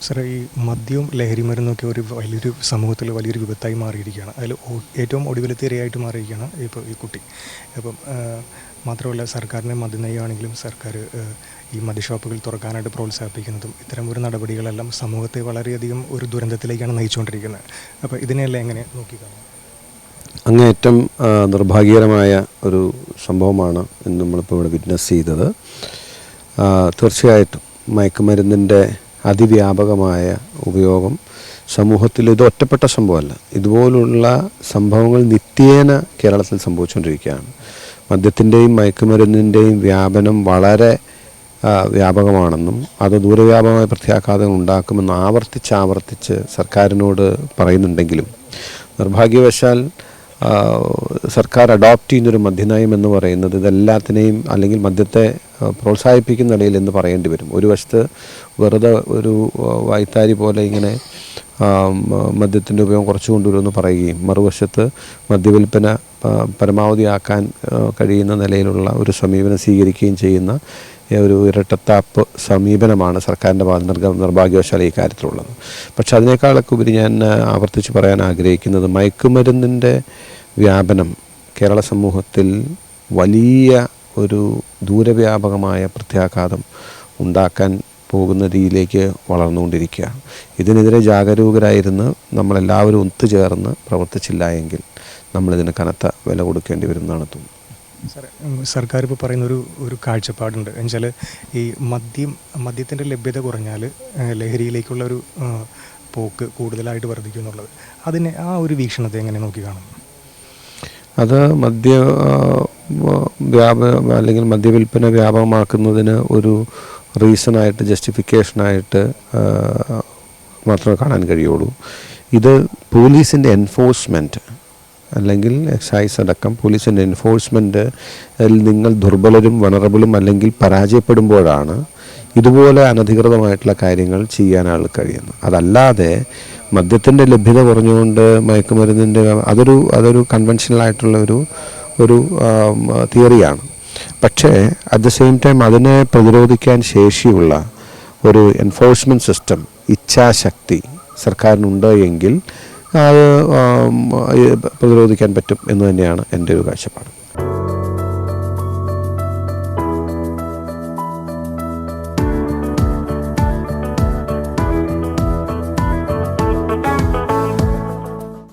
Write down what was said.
സാറേ, ഈ മദ്യവും ലഹരി മരുന്നൊക്കെ ഒരു സമൂഹത്തിൽ വലിയൊരു വിപത്തായി മാറിയിരിക്കുകയാണ്. അതിൽ ഏറ്റവും ഒടുവിലത്തെ ഇരയായിട്ട് മാറിയിരിക്കുകയാണ് ഇപ്പോൾ ഈ കുട്ടി. അപ്പം മാത്രമല്ല, സർക്കാരിൻ്റെ മദ്യനയമാണെങ്കിലും സർക്കാർ ഈ മദ്യഷോപ്പുകൾ തുറക്കാനായിട്ട് പ്രോത്സാഹിപ്പിക്കുന്നതും ഇത്തരം ഒരു നടപടികളെല്ലാം സമൂഹത്തെ വളരെയധികം ഒരു ദുരന്തത്തിലേക്കാണ് നയിച്ചുകൊണ്ടിരിക്കുന്നത്. അപ്പോൾ ഇതിനെല്ലാം എങ്ങനെ നോക്കിക്കാണും? അങ്ങേയറ്റം നിർഭാഗ്യകരമായ ഒരു സംഭവമാണ് ഇന്ന് നമ്മളിപ്പോൾ ഇവിടെ വിറ്റ്നസ് ചെയ്തത്. തീർച്ചയായിട്ടും മയക്കുമരുന്നിൻ്റെ അതിവ്യാപകമായ ഉപയോഗം സമൂഹത്തിൽ ഇത് ഒറ്റപ്പെട്ട സംഭവമല്ല. ഇതുപോലുള്ള സംഭവങ്ങൾ നിത്യേന കേരളത്തിൽ സംഭവിച്ചുകൊണ്ടിരിക്കുകയാണ്. മദ്യത്തിൻ്റെയും മയക്കുമരുന്നിൻ്റെയും വ്യാപനം വളരെ വ്യാപകമാണെന്നും അത് ദൂരവ്യാപകമായ പ്രത്യാഘാതങ്ങൾ ഉണ്ടാക്കുമെന്ന് ആവർത്തിച്ച് സർക്കാരിനോട് പറയുന്നുണ്ടെങ്കിലും നിർഭാഗ്യവശാൽ സർക്കാർ അഡോപ്റ്റ് ചെയ്യുന്നൊരു മദ്യനയം എന്ന് പറയുന്നത് ഇതെല്ലാത്തിനെയും അല്ലെങ്കിൽ മദ്യത്തെ പ്രോത്സാഹിപ്പിക്കുന്ന നിലയിൽ എന്ന് പറയേണ്ടി വരും. ഒരു വശത്ത് വെറുതെ ഒരു വായ്ത്താരി പോലെ ഇങ്ങനെ മദ്യത്തിൻ്റെ ഉപയോഗം കുറച്ചു കൊണ്ടുവരുമെന്ന് പറയുകയും മറുവശത്ത് മദ്യവിൽപ്പന പരമാവധിയാക്കാൻ കഴിയുന്ന നിലയിലുള്ള ഒരു സമീപനം സ്വീകരിക്കുകയും ചെയ്യുന്ന ഒരു ഇരട്ടത്താപ്പ് സമീപനമാണ് സർക്കാരിൻ്റെ നിർഭാഗ്യവശാൽ ഈ കാര്യത്തിലുള്ളത്. പക്ഷെ അതിനേക്കാളൊക്കെ ഉപരി ഞാൻ ആവർത്തിച്ച് പറയാൻ ആഗ്രഹിക്കുന്നത് മയക്കുമരുന്നിൻ്റെ വ്യാപനം കേരള സമൂഹത്തിൽ വലിയ ഒരു ദൂരവ്യാപകമായ പ്രത്യാഘാതം ഉണ്ടാക്കാൻ പോകുന്ന രീതിയിലേക്ക് വളർന്നുകൊണ്ടിരിക്കുകയാണ്. ഇതിനെതിരെ ജാഗരൂകരായിരുന്ന് നമ്മളെല്ലാവരും ഒത്തുചേർന്ന് പ്രവർത്തിച്ചില്ല എങ്കിൽ നമ്മളിതിന് കനത്ത വില കൊടുക്കേണ്ടി വരും എന്നാണ് തോന്നുന്നത്. സർക്കാർ ഇപ്പോൾ പറയുന്ന ഒരു കാഴ്ചപ്പാടുണ്ട്. എന്നുവെച്ചാൽ ഈ മദ്യത്തിൻ്റെ ലഭ്യത കുറഞ്ഞാൽ ലഹരിയിലേക്കുള്ള ഒരു പോക്ക് കൂടുതലായിട്ട് വർദ്ധിക്കും എന്നുള്ളത്. അതിനെ ആ ഒരു വീക്ഷണത്തെ എങ്ങനെ നോക്കി കാണുന്നു? അത് അല്ലെങ്കിൽ മദ്യവിൽപ്പന വ്യാപകമാക്കുന്നതിന് ഒരു റീസണായിട്ട് ജസ്റ്റിഫിക്കേഷനായിട്ട് മാത്രമേ കാണാൻ കഴിയുള്ളൂ. ഇത് പോലീസിൻ്റെ എൻഫോഴ്സ്മെൻറ്റ് അല്ലെങ്കിൽ എക്സൈസ് അടക്കം പോലീസിൻ്റെ എൻഫോഴ്സ്മെൻറ്റ് നിങ്ങൾ ദുർബലരും വനറബിളും അല്ലെങ്കിൽ പരാജയപ്പെടുമ്പോഴാണ് ഇതുപോലെ അനധികൃതമായിട്ടുള്ള കാര്യങ്ങൾ ചെയ്യാനാൾ കഴിയുന്നത്. അതല്ലാതെ മദ്യത്തിൻ്റെ ലഭ്യത കുറഞ്ഞുകൊണ്ട് മയക്കുമരുന്നിൻ്റെ അതൊരു കൺവെൻഷനലായിട്ടുള്ള ഒരു തിയറിയാണ്. പക്ഷേ അറ്റ് ദ സെയിം ടൈം അതിനെ പ്രതിരോധിക്കാൻ ശേഷിയുള്ള ഒരു എൻഫോഴ്സ്മെൻറ്റ് സിസ്റ്റം, ഇച്ഛാശക്തി സർക്കാരിനുണ്ട് എങ്കിൽ അത് പ്രതിരോധിക്കാൻ പറ്റും എന്ന് തന്നെയാണ് എൻ്റെ ഒരു കാഴ്ചപ്പാട്.